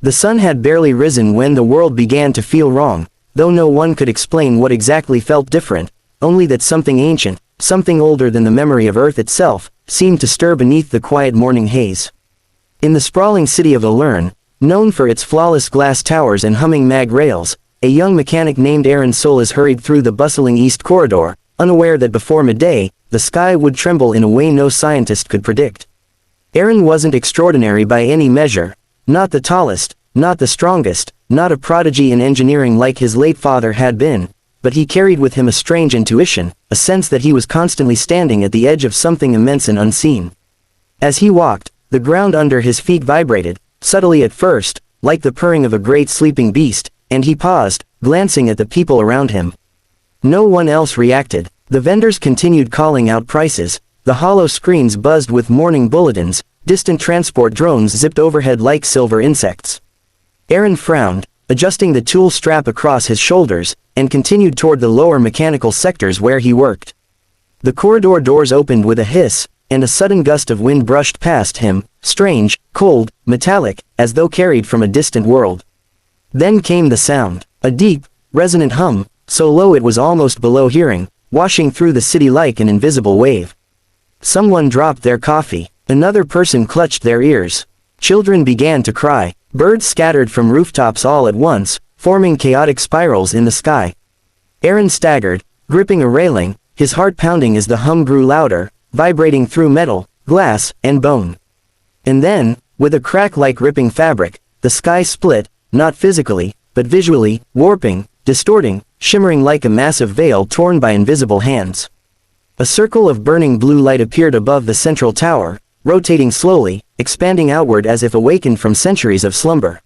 The sun had barely risen when the world began to feel wrong, though no one could explain what exactly felt different, only that something ancient, something older than the memory of Earth itself, seemed to stir beneath the quiet morning haze. In the sprawling city of Elaron, known for its flawless glass towers and humming mag rails, a young mechanic named Arin Solas hurried through the bustling east corridor, unaware that before midday, the sky would tremble in a way no scientist could predict. Arin wasn't extraordinary by any measure, not the tallest, not the strongest, not a prodigy in engineering like his late father had been, but he carried with him a strange intuition, a sense that he was constantly standing at the edge of something immense and unseen. As he walked, the ground under his feet vibrated, subtly at first, like the purring of a great sleeping beast, and he paused, glancing at the people around him. No one else reacted. The vendors continued calling out prices, the hollow screens buzzed with morning bulletins, distant transport drones zipped overhead like silver insects. Arin frowned, adjusting the tool strap across his shoulders, and continued toward the lower mechanical sectors where he worked. The corridor doors opened with a hiss, and a sudden gust of wind brushed past him, strange, cold, metallic, as though carried from a distant world. Then came the sound, a deep, resonant hum, so low it was almost below hearing, washing through the city like an invisible wave. Someone dropped their coffee, another person clutched their ears. Children began to cry, birds scattered from rooftops all at once, forming chaotic spirals in the sky. Arin staggered, gripping a railing, his heart pounding as the hum grew louder, vibrating through metal, glass, and bone. And then, with a crack like ripping fabric, the sky split, not physically, but visually, warping, distorting, shimmering like a massive veil torn by invisible hands. A circle of burning blue light appeared above the central tower, rotating slowly, expanding outward as if awakened from centuries of slumber.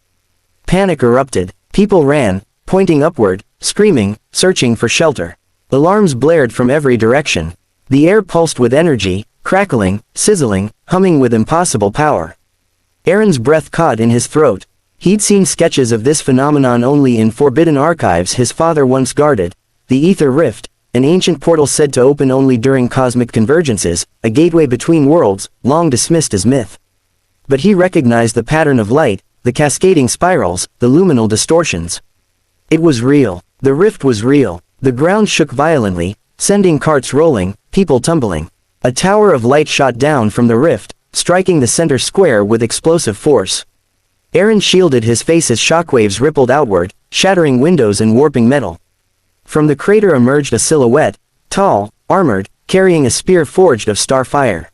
Panic erupted. People ran, pointing upward, screaming, searching for shelter. Alarms blared from every direction. The air pulsed with energy, crackling, sizzling, humming with impossible power. Arin's breath caught in his throat. He'd seen sketches of this phenomenon only in forbidden archives his father once guarded, the Aether Rift, an ancient portal said to open only during cosmic convergences, a gateway between worlds, long dismissed as myth. But he recognized the pattern of light, the cascading spirals, the luminal distortions. It was real. The rift was real. The ground shook violently, sending carts rolling, people tumbling. A tower of light shot down from the rift, striking the center square with explosive force. Arin shielded his face as shockwaves rippled outward, shattering windows and warping metal. From the crater emerged a silhouette, tall, armored, carrying a spear forged of star fire.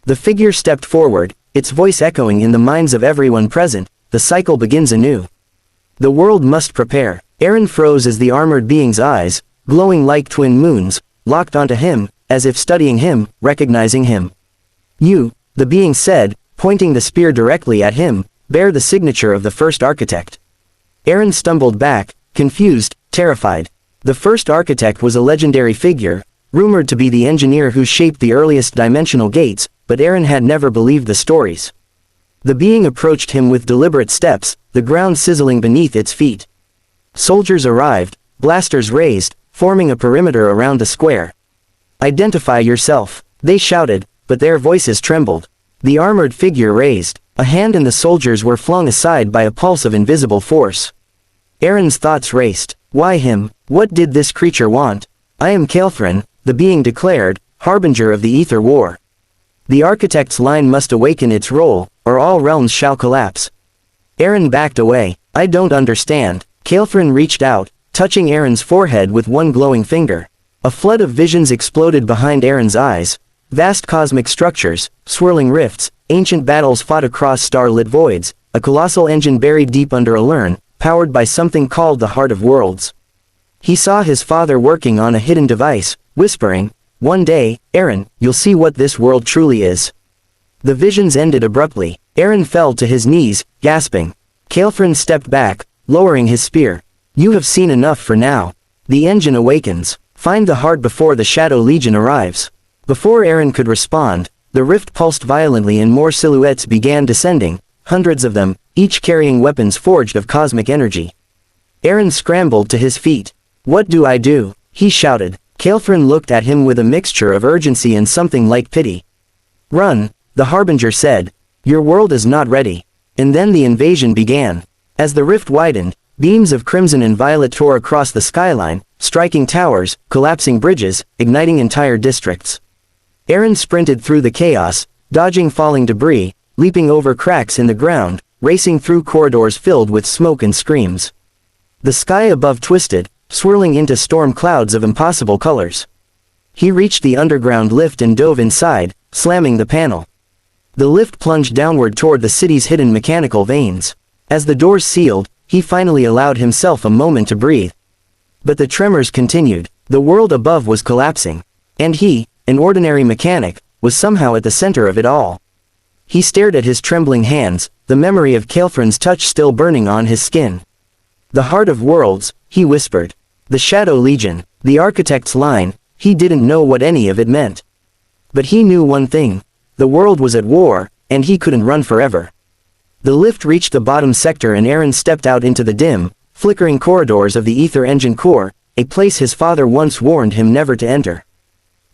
The figure stepped forward, its voice echoing in the minds of everyone present. The cycle begins anew. The world must prepare. Arin froze as the armored being's eyes, glowing like twin moons, locked onto him, as if studying him, recognizing him. You, the being said, pointing the spear directly at him, bear the signature of the first architect. Arin stumbled back, confused, terrified. The first architect was a legendary figure, rumored to be the engineer who shaped the earliest dimensional gates, but Arin had never believed the stories. The being approached him with deliberate steps, the ground sizzling beneath its feet. Soldiers arrived, blasters raised, forming a perimeter around the square. "Identify yourself," they shouted, but their voices trembled. The armored figure raised a hand and the soldiers were flung aside by a pulse of invisible force. Arin's thoughts raced. Why him? What did this creature want? "I am Outran," the being declared, harbinger of the Aether War. "The architect's line must awaken its role, or all realms shall collapse." Arin backed away. "I don't understand." Outran reached out, touching Arin's forehead with one glowing finger. A flood of visions exploded behind Arin's eyes. Vast cosmic structures, swirling rifts, ancient battles fought across star-lit voids, a colossal engine buried deep under Elaron, powered by something called the Heart of Worlds. He saw his father working on a hidden device, whispering, "One day, Arin, you'll see what this world truly is." The visions ended abruptly. Arin fell to his knees, gasping. Outran stepped back, lowering his spear. "You have seen enough for now. The engine awakens. Find the heart before the Shadow Legion arrives." Before Arin could respond, the rift pulsed violently and more silhouettes began descending, hundreds of them, each carrying weapons forged of cosmic energy. Arin scrambled to his feet. "What do I do?" he shouted. Outran looked at him with a mixture of urgency and something like pity. "Run," the harbinger said. "Your world is not ready." And then the invasion began. As the rift widened, beams of crimson and violet tore across the skyline, striking towers, collapsing bridges, igniting entire districts. Arin sprinted through the chaos, dodging falling debris, leaping over cracks in the ground, racing through corridors filled with smoke and screams. The sky above twisted, swirling into storm clouds of impossible colors. He reached the underground lift and dove inside, slamming the panel. The lift plunged downward toward the city's hidden mechanical veins. As the doors sealed, he finally allowed himself a moment to breathe. But the tremors continued. The world above was collapsing. And he, an ordinary mechanic, was somehow at the center of it all. He stared at his trembling hands, the memory of Caelfren's touch still burning on his skin. The heart of worlds, he whispered. The Shadow Legion, the architect's line, he didn't know what any of it meant. But he knew one thing. The world was at war, and he couldn't run forever. The lift reached the bottom sector and Arin stepped out into the dim, flickering corridors of the Aether Engine core, a place his father once warned him never to enter.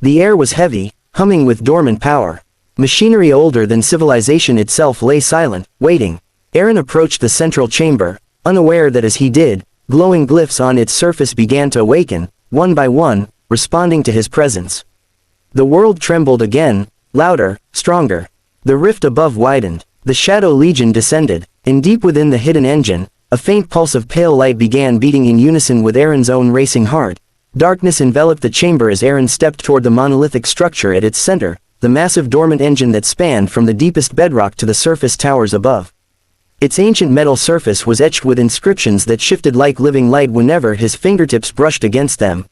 The air was heavy, humming with dormant power. Machinery older than civilization itself lay silent, waiting. Arin approached the central chamber, unaware that as he did, glowing glyphs on its surface began to awaken, one by one, responding to his presence. The world trembled again, louder, stronger. The rift above widened. The Shadow Legion descended, and deep within the hidden engine, a faint pulse of pale light began beating in unison with Arin's own racing heart. Darkness enveloped the chamber as Arin stepped toward the monolithic structure at its center, the massive dormant engine that spanned from the deepest bedrock to the surface towers above. Its ancient metal surface was etched with inscriptions that shifted like living light whenever his fingertips brushed against them.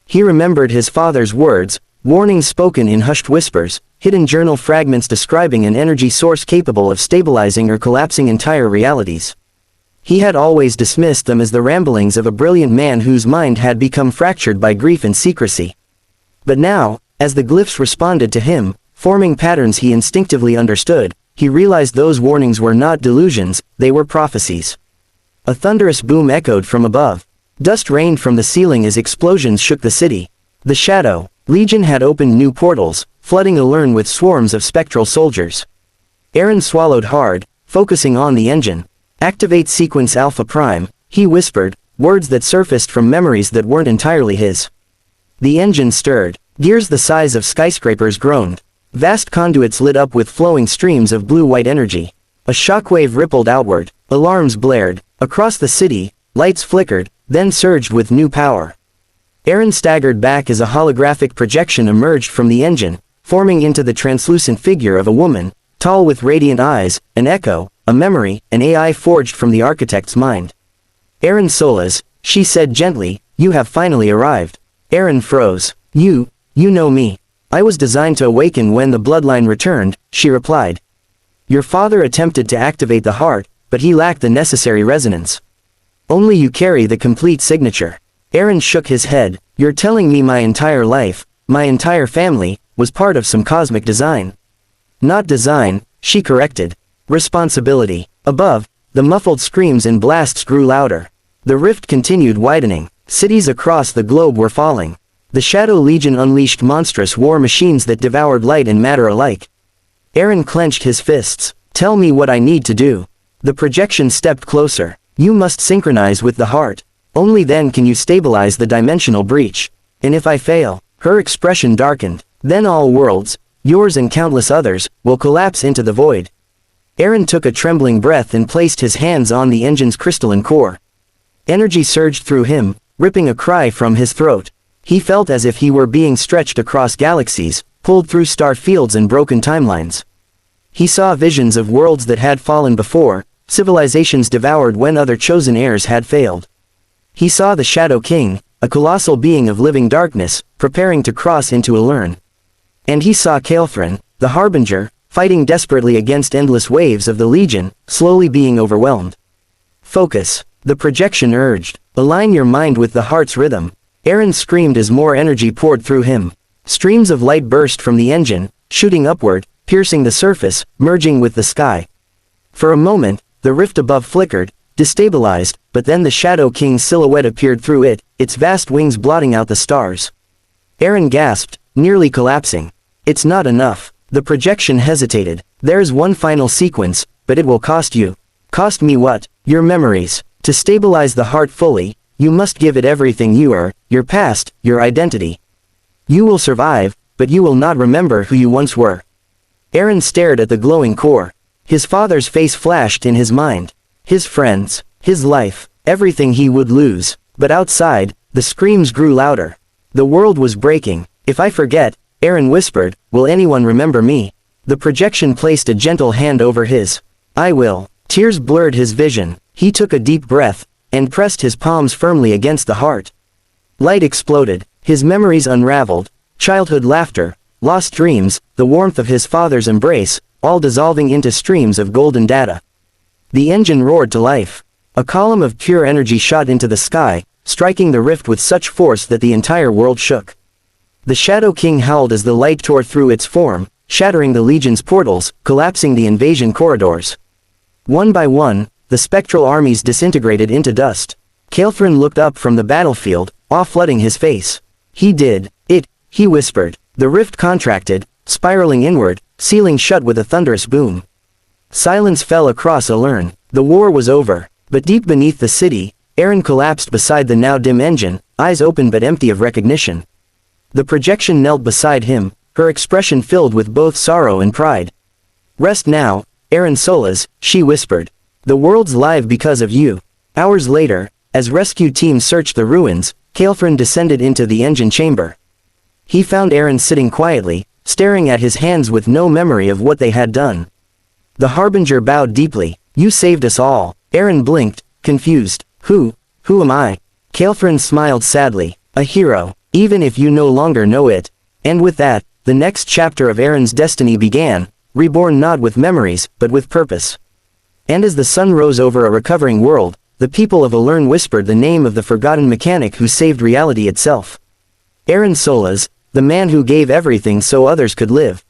He remembered his father's words, warnings spoken in hushed whispers, hidden journal fragments describing an energy source capable of stabilizing or collapsing entire realities. He had always dismissed them as the ramblings of a brilliant man whose mind had become fractured by grief and secrecy. But now, as the glyphs responded to him, forming patterns he instinctively understood, he realized those warnings were not delusions, they were prophecies. A thunderous boom echoed from above. Dust rained from the ceiling as explosions shook the city. The Shadow Legion had opened new portals, flooding Elaron with swarms of spectral soldiers. Arin swallowed hard, focusing on the engine. Activate sequence Alpha Prime, he whispered, words that surfaced from memories that weren't entirely his. The engine stirred. Gears the size of skyscrapers groaned. Vast conduits lit up with flowing streams of blue-white energy. A shockwave rippled outward. Alarms blared. Across the city, lights flickered, then surged with new power. Arin staggered back as a holographic projection emerged from the engine, forming into the translucent figure of a woman, tall with radiant eyes, an echo, a memory, an AI forged from the architect's mind. Arin Solas, she said gently, you have finally arrived. Arin froze. You know me. I was designed to awaken when the bloodline returned, she replied. Your father attempted to activate the heart, but he lacked the necessary resonance. Only you carry the complete signature. Arin shook his head. You're telling me my entire life, my entire family, was part of some cosmic design. Not design, she corrected. Responsibility. Above, the muffled screams and blasts grew louder. The rift continued widening. Cities across the globe were falling. The Shadow Legion unleashed monstrous war machines that devoured light and matter alike. Arin clenched his fists. Tell me what I need to do. The projection stepped closer. You must synchronize with the heart. Only then can you stabilize the dimensional breach. And if I fail, her expression darkened, then all worlds, yours and countless others, will collapse into the void. Arin took a trembling breath and placed his hands on the engine's crystalline core. Energy surged through him, ripping a cry from his throat. He felt as if he were being stretched across galaxies, pulled through star fields and broken timelines. He saw visions of worlds that had fallen before, civilizations devoured when other chosen heirs had failed. He saw the Shadow King, a colossal being of living darkness, preparing to cross into Elaron. And he saw Caelfren, the Harbinger, fighting desperately against endless waves of the Legion, slowly being overwhelmed. Focus, the projection urged. Align your mind with the heart's rhythm. Arin screamed as more energy poured through him. Streams of light burst from the engine, shooting upward, piercing the surface, merging with the sky. For a moment, the rift above flickered, destabilized, but then the Shadow King's silhouette appeared through it, its vast wings blotting out the stars. Arin gasped, nearly collapsing. It's not enough. The projection hesitated. There's one final sequence, but it will cost you. Cost me what? Your memories. To stabilize the heart fully, you must give it everything you are, your past, your identity. You will survive, but you will not remember who you once were. Arin stared at the glowing core. His father's face flashed in his mind. His friends, his life, everything he would lose. But outside, the screams grew louder. The world was breaking. If I forget, Arin whispered, will anyone remember me? The projection placed a gentle hand over his. I will. Tears blurred his vision. He took a deep breath, and pressed his palms firmly against the heart. Light exploded. His memories unraveled. Childhood laughter, lost dreams, the warmth of his father's embrace, all dissolving into streams of golden data. The engine roared to life. A column of pure energy shot into the sky, striking the rift with such force that the entire world shook. The Shadow King howled as the light tore through its form, shattering the Legion's portals, collapsing the invasion corridors. One by one, the spectral armies disintegrated into dust. Kael'thran looked up from the battlefield, awe flooding his face. He did it, he whispered. The rift contracted, spiraling inward, sealing shut with a thunderous boom. Silence fell across Elaron. The war was over, but deep beneath the city, Arin collapsed beside the now dim engine, eyes open but empty of recognition. The projection knelt beside him, her expression filled with both sorrow and pride. Rest now, Arin Solas, she whispered. The world's live because of you. Hours later, as rescue teams searched the ruins, Kael'thran descended into the engine chamber. He found Arin sitting quietly, staring at his hands with no memory of what they had done. The Harbinger bowed deeply. You saved us all. Arin blinked, confused. Who am I? Kael'thran smiled sadly. A hero, even if you no longer know it. And with that, the next chapter of Arin's destiny began, reborn not with memories, but with purpose. And as the sun rose over a recovering world, the people of Aether whispered the name of the forgotten mechanic who saved reality itself. Arin Solas, the man who gave everything so others could live.